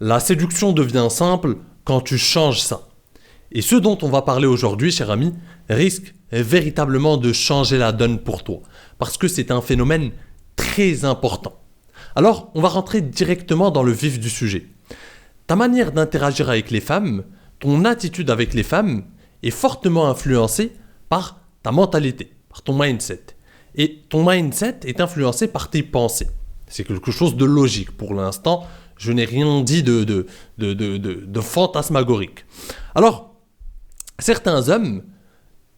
La séduction devient simple quand tu changes ça. Et ce dont on va parler aujourd'hui, cher ami, risque véritablement de changer la donne pour toi. Parce que c'est un phénomène très important. Alors, on va rentrer directement dans le vif du sujet. Ta manière d'interagir avec les femmes, ton attitude avec les femmes, est fortement influencée par ta mentalité, par ton mindset. Et ton mindset est influencé par tes pensées. C'est quelque chose de logique. Pour l'instant, je n'ai rien dit de fantasmagorique. Alors, certains hommes,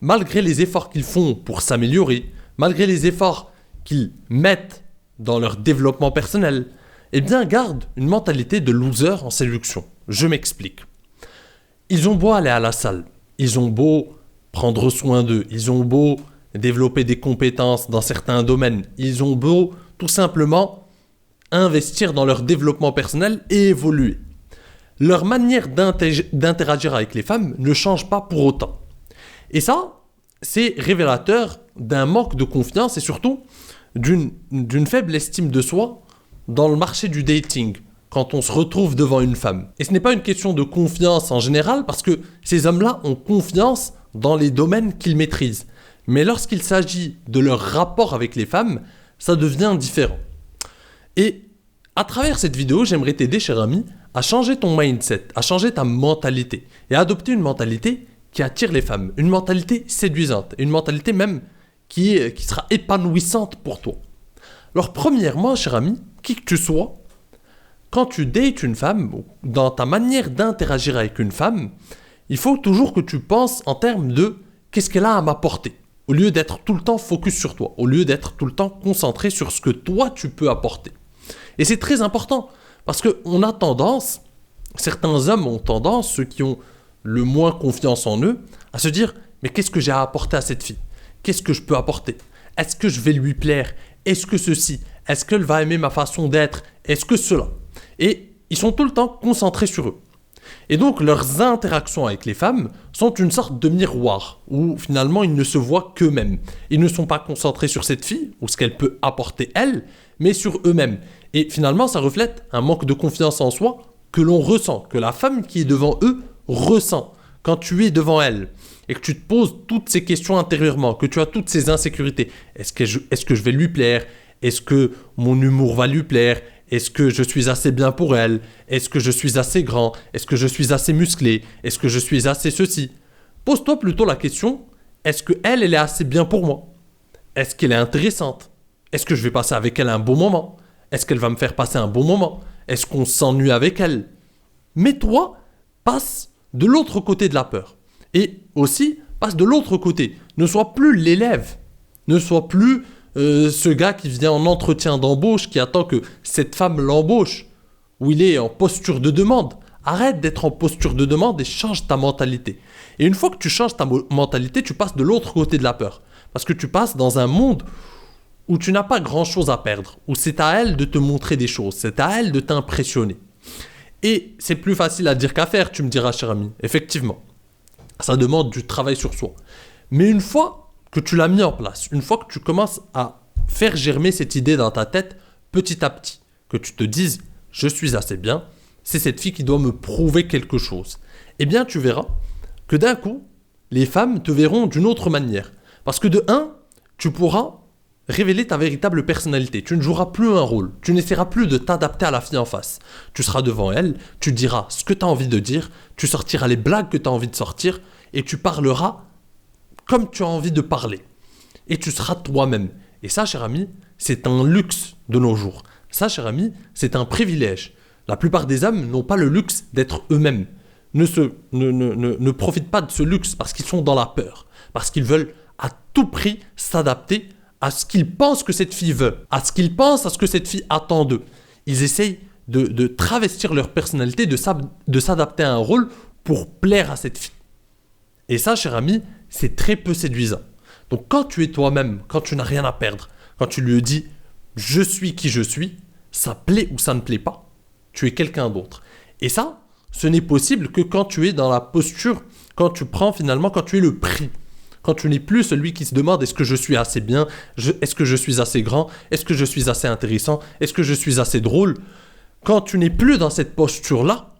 malgré les efforts qu'ils font pour s'améliorer, malgré les efforts qu'ils mettent dans leur développement personnel, eh bien, gardent une mentalité de loser en séduction. Je m'explique. Ils ont beau aller à la salle, ils ont beau prendre soin d'eux, ils ont beau développer des compétences dans certains domaines, ils ont beau tout simplement investir dans leur développement personnel et évoluer. Leur manière d'interagir avec les femmes ne change pas pour autant. Et ça, c'est révélateur d'un manque de confiance et surtout d'une faible estime de soi dans le marché du dating, quand on se retrouve devant une femme. Et ce n'est pas une question de confiance en général, parce que ces hommes-là ont confiance dans les domaines qu'ils maîtrisent. Mais lorsqu'il s'agit de leur rapport avec les femmes, ça devient différent. Et à travers cette vidéo, j'aimerais t'aider, cher ami, à changer ton mindset, à changer ta mentalité, et à adopter une mentalité qui attire les femmes, une mentalité séduisante, une mentalité même qui sera épanouissante pour toi. Alors premièrement, cher ami, qui que tu sois, quand tu dates une femme, dans ta manière d'interagir avec une femme, il faut toujours que tu penses en termes de qu'est-ce qu'elle a à m'apporter, au lieu d'être tout le temps focus sur toi, au lieu d'être tout le temps concentré sur ce que toi tu peux apporter. Et c'est très important, parce qu'on a tendance, certains hommes ont tendance, ceux qui ont le moins confiance en eux, à se dire « Mais qu'est-ce que j'ai à apporter à cette fille ? Qu'est-ce que je peux apporter ? Est-ce que je vais lui plaire ? Est-ce que ceci ? Est-ce qu'elle va aimer ma façon d'être ? Est-ce que cela ?» Et ils sont tout le temps concentrés sur eux. Et donc leurs interactions avec les femmes sont une sorte de miroir, où finalement ils ne se voient qu'eux-mêmes. Ils ne sont pas concentrés sur cette fille, ou ce qu'elle peut apporter elle, mais sur eux-mêmes. Et finalement ça reflète un manque de confiance en soi que l'on ressent, que la femme qui est devant eux ressent quand tu es devant elle. Et que tu te poses toutes ces questions intérieurement, que tu as toutes ces insécurités. Est-ce que je vais lui plaire ? Est-ce que mon humour va lui plaire ? Est-ce que je suis assez bien pour elle ? Est-ce que je suis assez grand ? Est-ce que je suis assez musclé ? Est-ce que je suis assez ceci ? Pose-toi plutôt la question, est-ce qu'elle est assez bien pour moi ? Est-ce qu'elle est intéressante ? Est-ce que je vais passer avec elle un bon moment ? Est-ce qu'elle va me faire passer un bon moment ? Est-ce qu'on s'ennuie avec elle ? Mais toi, passe de l'autre côté de la peur. Et aussi, passe de l'autre côté. Ne sois plus l'élève. Ne sois plus ce gars qui vient en entretien d'embauche, qui attend que cette femme l'embauche, où il est en posture de demande. Arrête d'être en posture de demande et change ta mentalité. Et une fois que tu changes ta mentalité, tu passes de l'autre côté de la peur. Parce que tu passes dans un monde où tu n'as pas grand-chose à perdre, où c'est à elle de te montrer des choses, c'est à elle de t'impressionner. Et c'est plus facile à dire qu'à faire, tu me diras, cher ami. Effectivement, ça demande du travail sur soi. Mais une fois que tu l'as mis en place, une fois que tu commences à faire germer cette idée dans ta tête, petit à petit, que tu te dises « je suis assez bien, c'est cette fille qui doit me prouver quelque chose », eh bien tu verras que d'un coup, les femmes te verront d'une autre manière. Parce que de un, tu pourras révéler ta véritable personnalité. Tu ne joueras plus un rôle. Tu n'essaieras plus de t'adapter à la fille en face. Tu seras devant elle, tu diras ce que tu as envie de dire, tu sortiras les blagues que tu as envie de sortir et tu parleras comme tu as envie de parler. Et tu seras toi-même. Et ça, cher ami, c'est un luxe de nos jours. Ça, cher ami, c'est un privilège. La plupart des hommes n'ont pas le luxe d'être eux-mêmes. Ne profitent pas de ce luxe parce qu'ils sont dans la peur. Parce qu'ils veulent à tout prix s'adapter à ce qu'ils pensent que cette fille veut, à ce qu'ils pensent, à ce que cette fille attend d'eux. Ils essayent de travestir leur personnalité, de s'adapter à un rôle pour plaire à cette fille. Et ça, cher ami, c'est très peu séduisant. Donc quand tu es toi-même, quand tu n'as rien à perdre, quand tu lui dis « je suis qui je suis », ça plaît ou ça ne plaît pas, tu es quelqu'un d'autre. Et ça, ce n'est possible que quand tu es dans la posture, quand tu es le prix. Quand tu n'es plus celui qui se demande est-ce que je suis assez bien, est-ce que je suis assez grand, est-ce que je suis assez intéressant, est-ce que je suis assez drôle. Quand tu n'es plus dans cette posture-là,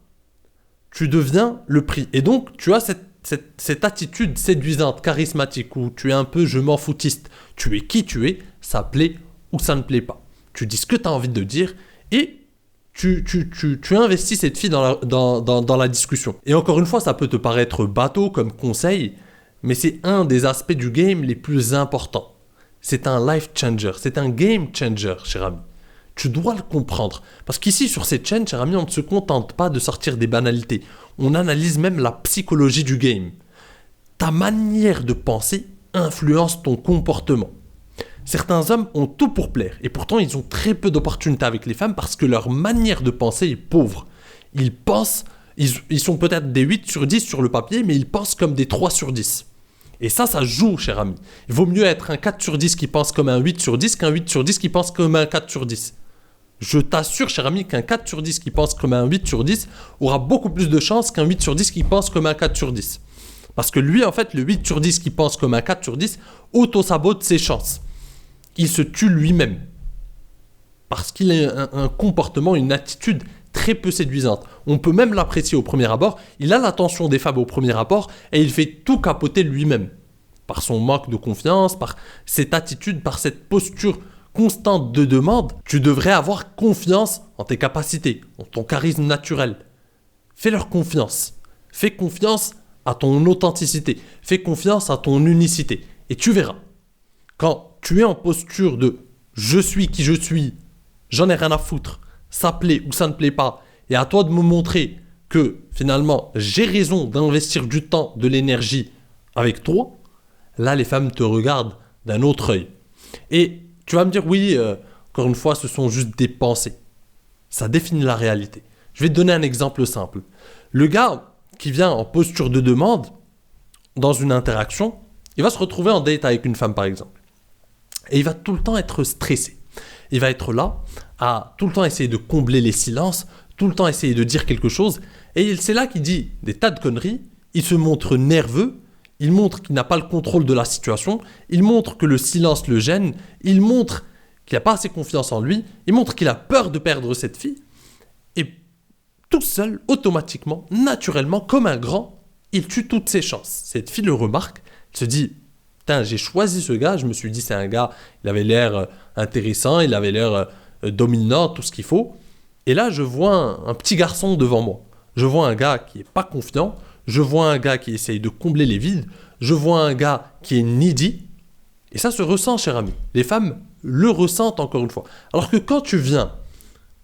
tu deviens le prix. Et donc, tu as cette attitude séduisante, charismatique, où tu es un peu je m'en foutiste. Tu es qui tu es, ça plaît ou ça ne plaît pas. Tu dis ce que tu as envie de dire et tu investis cette fille dans la discussion. Et encore une fois, ça peut te paraître bateau comme conseil, mais c'est un des aspects du game les plus importants. C'est un life changer, c'est un game changer, cher ami. Tu dois le comprendre. Parce qu'ici, sur cette chaîne, cher ami, on ne se contente pas de sortir des banalités. On analyse même la psychologie du game. Ta manière de penser influence ton comportement. Certains hommes ont tout pour plaire et pourtant ils ont très peu d'opportunités avec les femmes parce que leur manière de penser est pauvre. Ils pensent, ils sont peut-être des 8 sur 10 sur le papier, mais ils pensent comme des 3 sur 10. Et ça joue, cher ami. Il vaut mieux être un 4 sur 10 qui pense comme un 8 sur 10 qu'un 8 sur 10 qui pense comme un 4 sur 10. Je t'assure, cher ami, qu'un 4 sur 10 qui pense comme un 8 sur 10 aura beaucoup plus de chances qu'un 8 sur 10 qui pense comme un 4 sur 10. Parce que lui, en fait, le 8 sur 10 qui pense comme un 4 sur 10 auto-sabote ses chances. Il se tue lui-même. Parce qu'il a un comportement, une attitude très peu séduisante. On peut même l'apprécier au premier abord. Il a l'attention des femmes au premier abord et il fait tout capoter lui-même. Par son manque de confiance, par cette attitude, par cette posture constante de demande, tu devrais avoir confiance en tes capacités, en ton charisme naturel. Fais-leur confiance. Fais confiance à ton authenticité. Fais confiance à ton unicité. Et tu verras. Quand tu es en posture de « je suis qui je suis, j'en ai rien à foutre, ça plaît ou ça ne plaît pas, et à toi de me montrer que finalement j'ai raison d'investir du temps, de l'énergie avec toi », là les femmes te regardent d'un autre œil. Et tu vas me dire « oui, encore une fois, ce sont juste des pensées ». Ça définit la réalité. Je vais te donner un exemple simple. Le gars qui vient en posture de demande, dans une interaction, il va se retrouver en date avec une femme par exemple. Et il va tout le temps être stressé. Il va être là, à tout le temps essayer de combler les silences, tout le temps essayer de dire quelque chose. Et c'est là qu'il dit des tas de conneries. Il se montre nerveux. Il montre qu'il n'a pas le contrôle de la situation. Il montre que le silence le gêne. Il montre qu'il n'a pas assez confiance en lui. Il montre qu'il a peur de perdre cette fille. Et tout seul, automatiquement, naturellement, comme un grand, il tue toutes ses chances. Cette fille le remarque. Elle se dit... j'ai choisi ce gars, je me suis dit c'est un gars, il avait l'air intéressant, il avait l'air dominant, tout ce qu'il faut. Et là, je vois un petit garçon devant moi. Je vois un gars qui n'est pas confiant, je vois un gars qui essaye de combler les vides, je vois un gars qui est needy. Et ça se ressent, cher ami. Les femmes le ressentent encore une fois. Alors que quand tu viens,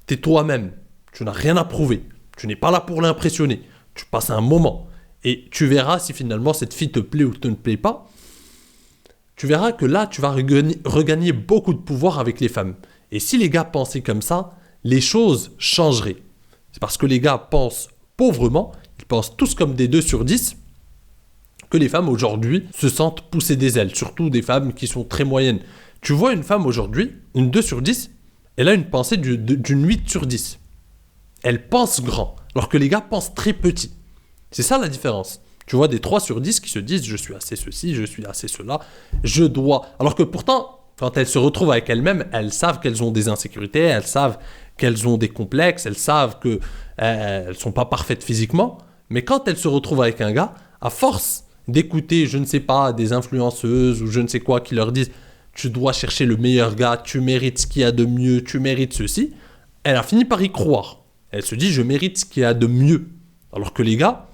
tu es toi-même, tu n'as rien à prouver, tu n'es pas là pour l'impressionner, tu passes un moment et tu verras si finalement cette fille te plaît ou te ne plaît pas. Tu verras que là, tu vas regagner beaucoup de pouvoir avec les femmes. Et si les gars pensaient comme ça, les choses changeraient. C'est parce que les gars pensent pauvrement, ils pensent tous comme des 2 sur 10, que les femmes aujourd'hui se sentent pousser des ailes, surtout des femmes qui sont très moyennes. Tu vois une femme aujourd'hui, une 2 sur 10, elle a une pensée d'une 8 sur 10. Elle pense grand, alors que les gars pensent très petit. C'est ça la différence. Tu vois des 3 sur 10 qui se disent « je suis assez ceci, je suis assez cela, je dois… » Alors que pourtant, quand elles se retrouvent avec elles-mêmes, elles savent qu'elles ont des insécurités, elles savent qu'elles ont des complexes, elles savent qu'elles ne sont pas parfaites physiquement. Mais quand elles se retrouvent avec un gars, à force d'écouter, je ne sais pas, des influenceuses ou je ne sais quoi qui leur disent « tu dois chercher le meilleur gars, tu mérites ce qu'il y a de mieux, tu mérites ceci », elle a fini par y croire. Elle se dit « je mérite ce qu'il y a de mieux ». Alors que les gars…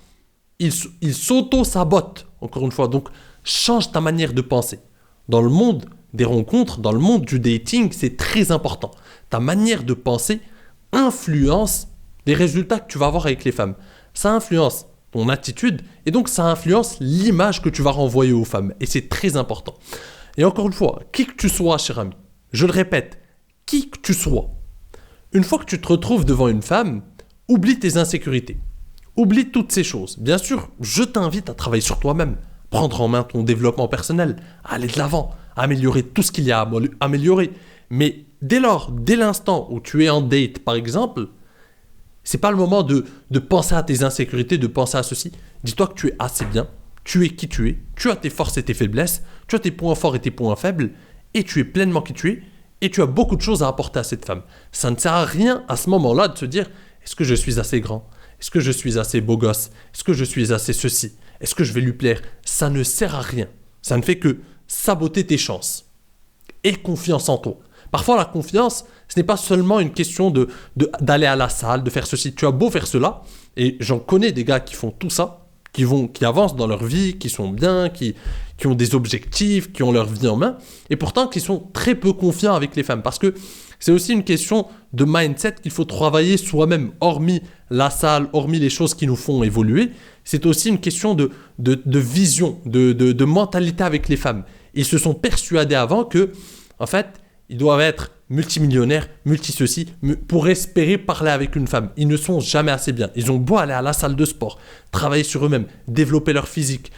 ils s'auto-sabotent, encore une fois. Donc, change ta manière de penser. Dans le monde des rencontres, dans le monde du dating, c'est très important. Ta manière de penser influence les résultats que tu vas avoir avec les femmes. Ça influence ton attitude et donc ça influence l'image que tu vas renvoyer aux femmes. Et c'est très important. Et encore une fois, qui que tu sois, cher ami, je le répète, qui que tu sois, une fois que tu te retrouves devant une femme, oublie tes insécurités. Oublie toutes ces choses. Bien sûr, je t'invite à travailler sur toi-même, prendre en main ton développement personnel, aller de l'avant, améliorer tout ce qu'il y a à améliorer. Mais dès l'instant où tu es en date, par exemple, c'est pas le moment de penser à tes insécurités, de penser à ceci. Dis-toi que tu es assez bien, tu es qui tu as tes forces et tes faiblesses, tu as tes points forts et tes points faibles, et tu es pleinement qui tu es. et tu as beaucoup de choses à apporter à cette femme. Ça ne sert à rien à ce moment-là de se dire est-ce que je suis assez grand? Est-ce que je suis assez beau gosse? Est-ce que je suis assez ceci? Est-ce que je vais lui plaire? Ça ne sert à rien. Ça ne fait que saboter tes chances. Aie confiance en toi. Parfois, la confiance, ce n'est pas seulement une question d'aller à la salle, de faire ceci. Tu as beau faire cela, et j'en connais des gars qui font tout ça, qui avancent dans leur vie, qui sont bien, qui ont des objectifs, qui ont leur vie en main, et pourtant qui sont très peu confiants avec les femmes. Parce que c'est aussi une question de mindset qu'il faut travailler soi-même, hormis la salle, hormis les choses qui nous font évoluer. C'est aussi une question de vision, de mentalité avec les femmes. Ils se sont persuadés avant que, en fait, ils doivent être multimillionnaires, multi-ceci, pour espérer parler avec une femme. Ils ne sont jamais assez bien. Ils ont beau aller à la salle de sport, travailler sur eux-mêmes, développer leur physique,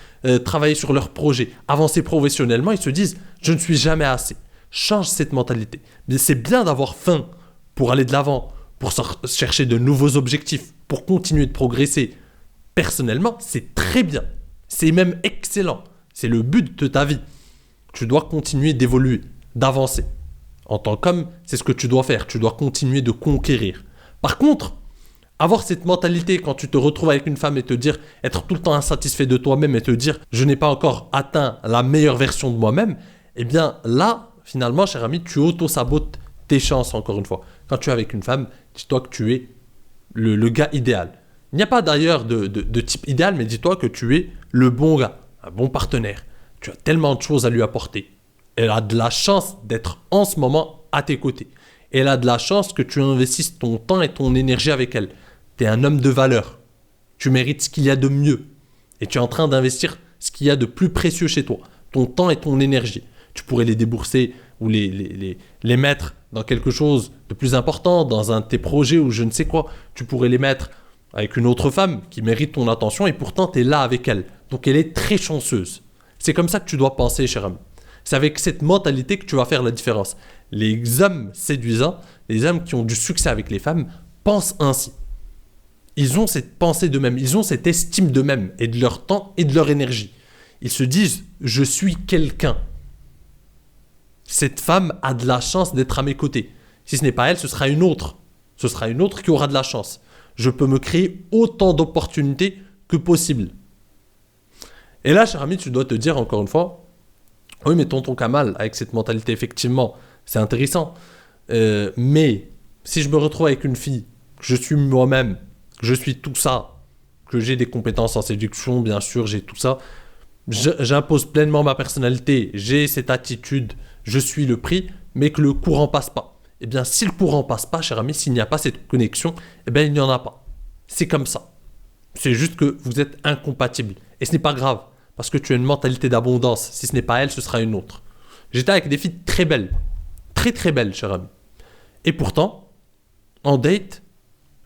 travailler sur leurs projets, avancer professionnellement, ils se disent « je ne suis jamais assez ». Change cette mentalité. Mais c'est bien d'avoir faim pour aller de l'avant, pour chercher de nouveaux objectifs, pour continuer de progresser. Personnellement, c'est très bien. C'est même excellent. C'est le but de ta vie. Tu dois continuer d'évoluer, d'avancer. En tant qu'homme, c'est ce que tu dois faire. Tu dois continuer de conquérir. Par contre, avoir cette mentalité quand tu te retrouves avec une femme et te dire, être tout le temps insatisfait de toi-même et te dire, je n'ai pas encore atteint la meilleure version de moi-même, eh bien là, finalement, cher ami, tu auto-sabotes tes chances, encore une fois. Quand tu es avec une femme, dis-toi que tu es le gars idéal. Il n'y a pas d'ailleurs de type idéal, mais dis-toi que tu es le bon gars, un bon partenaire. Tu as tellement de choses à lui apporter. Elle a de la chance d'être en ce moment à tes côtés. Elle a de la chance que tu investisses ton temps et ton énergie avec elle. Tu es un homme de valeur. Tu mérites ce qu'il y a de mieux. Et tu es en train d'investir ce qu'il y a de plus précieux chez toi. Ton temps et ton énergie. Tu pourrais les débourser ou les mettre dans quelque chose de plus important, dans un de tes projets ou je ne sais quoi. Tu pourrais les mettre avec une autre femme qui mérite ton attention et pourtant tu es là avec elle. Donc elle est très chanceuse. C'est comme ça que tu dois penser, cher ami. C'est avec cette mentalité que tu vas faire la différence. Les hommes séduisants, les hommes qui ont du succès avec les femmes, pensent ainsi. Ils ont cette pensée d'eux-mêmes, ils ont cette estime d'eux-mêmes et de leur temps et de leur énergie. Ils se disent « je suis quelqu'un ». Cette femme a de la chance d'être à mes côtés. Si ce n'est pas elle, ce sera une autre. Ce sera une autre qui aura de la chance. Je peux me créer autant d'opportunités que possible. Et là, cher ami, tu dois te dire encore une fois, oui, mais tonton Kamal, avec cette mentalité, effectivement, c'est intéressant. Mais si je me retrouve avec une fille, que je suis moi-même, que je suis tout ça, que j'ai des compétences en séduction, bien sûr, j'ai tout ça, j'impose pleinement ma personnalité, j'ai cette attitude, je suis le prix, mais que le courant passe pas. Eh bien, si le courant passe pas, cher ami, s'il n'y a pas cette connexion, eh bien, il n'y en a pas. C'est comme ça. C'est juste que vous êtes incompatibles. Et ce n'est pas grave. Parce que tu as une mentalité d'abondance. Si ce n'est pas elle, ce sera une autre. J'étais avec des filles très belles. Très très belles, cher ami. Et pourtant, en date,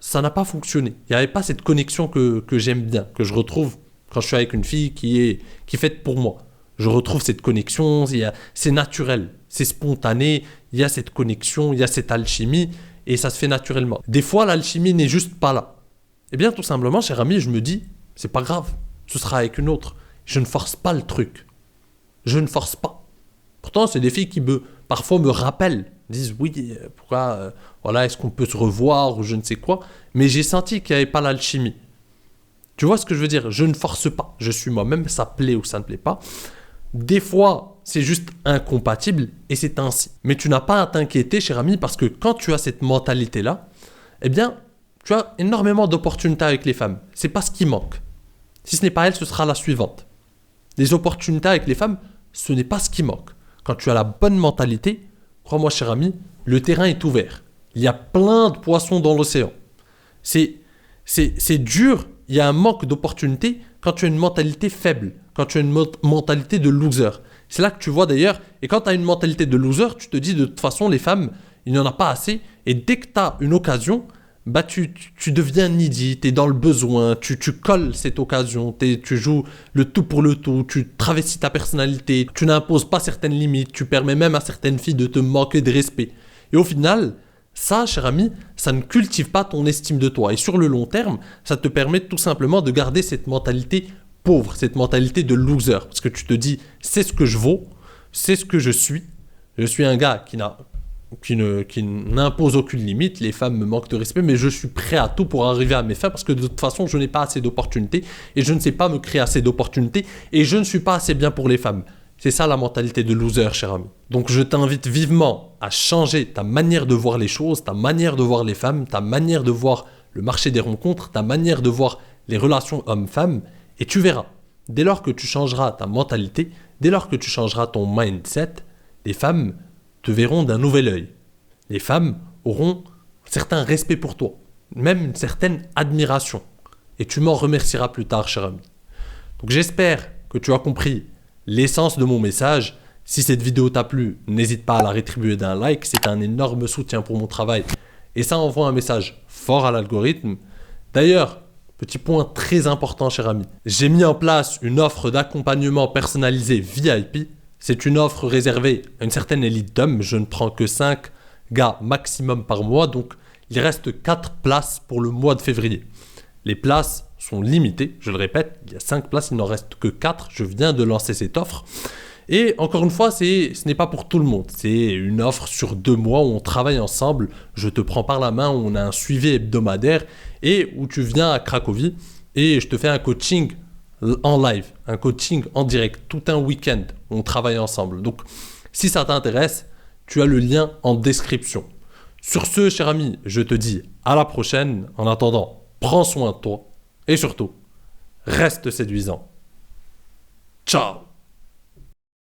ça n'a pas fonctionné. Il n'y avait pas cette connexion que j'aime bien, que je retrouve quand je suis avec une fille qui est faite pour moi. Je retrouve cette connexion, c'est naturel, c'est spontané, il y a cette connexion, il y a cette alchimie, et ça se fait naturellement. Des fois, l'alchimie n'est juste pas là. Eh bien, tout simplement, cher ami, je me dis, c'est pas grave, ce sera avec une autre. Je ne force pas le truc. Je ne force pas. Pourtant, c'est des filles qui parfois me rappellent, disent oui, pourquoi, voilà, est-ce qu'on peut se revoir ou je ne sais quoi. Mais j'ai senti qu'il n'y avait pas l'alchimie. Tu vois ce que je veux dire? Je ne force pas. Je suis moi-même, ça plaît ou ça ne plaît pas. Des fois, c'est juste incompatible et c'est ainsi. Mais tu n'as pas à t'inquiéter, cher ami, parce que quand tu as cette mentalité-là, eh bien, tu as énormément d'opportunités avec les femmes. C'est pas ce qui manque. Si ce n'est pas elle, ce sera la suivante. Les opportunités avec les femmes, ce n'est pas ce qui manque. Quand tu as la bonne mentalité, crois-moi, cher ami, le terrain est ouvert. Il y a plein de poissons dans l'océan. C'est dur, il y a un manque d'opportunités quand tu as une mentalité faible, quand tu as une mentalité de loser. C'est là que tu vois d'ailleurs, et quand tu as une mentalité de loser, tu te dis de toute façon, les femmes, il n'y en a pas assez, et dès que tu as une occasion, bah tu deviens needy, tu es dans le besoin, tu colles cette occasion, tu joues le tout pour le tout, tu travestis ta personnalité, tu n'imposes pas certaines limites, tu permets même à certaines filles de te manquer de respect. Et au final, ça, cher ami, ça ne cultive pas ton estime de toi. Et sur le long terme, ça te permet tout simplement de garder cette mentalité pauvre, cette mentalité de loser. Parce que tu te dis, c'est ce que je vaux, c'est ce que je suis. Je suis un gars qui n'a qui n'impose aucune limite. Les femmes me manquent de respect, mais je suis prêt à tout pour arriver à mes fins parce que de toute façon, je n'ai pas assez d'opportunités et je ne sais pas me créer assez d'opportunités et je ne suis pas assez bien pour les femmes. C'est ça la mentalité de loser, cher ami. Donc je t'invite vivement à changer ta manière de voir les choses, ta manière de voir les femmes, ta manière de voir le marché des rencontres, ta manière de voir les relations hommes-femmes, et tu verras. Dès lors que tu changeras ta mentalité, dès lors que tu changeras ton mindset, les femmes te verront d'un nouvel œil. Les femmes auront un certain respect pour toi, même une certaine admiration. Et tu m'en remercieras plus tard, cher ami. Donc j'espère que tu as compris l'essence de mon message. Si cette vidéo t'a plu, n'hésite pas à la rétribuer d'un like. C'est un énorme soutien pour mon travail. Et ça envoie un message fort à l'algorithme. D'ailleurs, petit point très important, cher ami. J'ai mis en place une offre d'accompagnement personnalisé VIP. C'est une offre réservée à une certaine élite d'hommes. Je ne prends que 5 gars maximum par mois. Donc, il reste 4 places pour le mois de février. Les places sont limitées. Je le répète, il y a 5 places, il n'en reste que 4. Je viens de lancer cette offre. Et encore une fois, ce n'est pas pour tout le monde. C'est une offre sur 2 mois où on travaille ensemble. Je te prends par la main, où on a un suivi hebdomadaire et où tu viens à Cracovie et je te fais un coaching en live, un coaching en direct, tout un week-end. On travaille ensemble. Donc, si ça t'intéresse, tu as le lien en description. Sur ce, cher ami, je te dis à la prochaine. En attendant, prends soin de toi et surtout, reste séduisant. Ciao!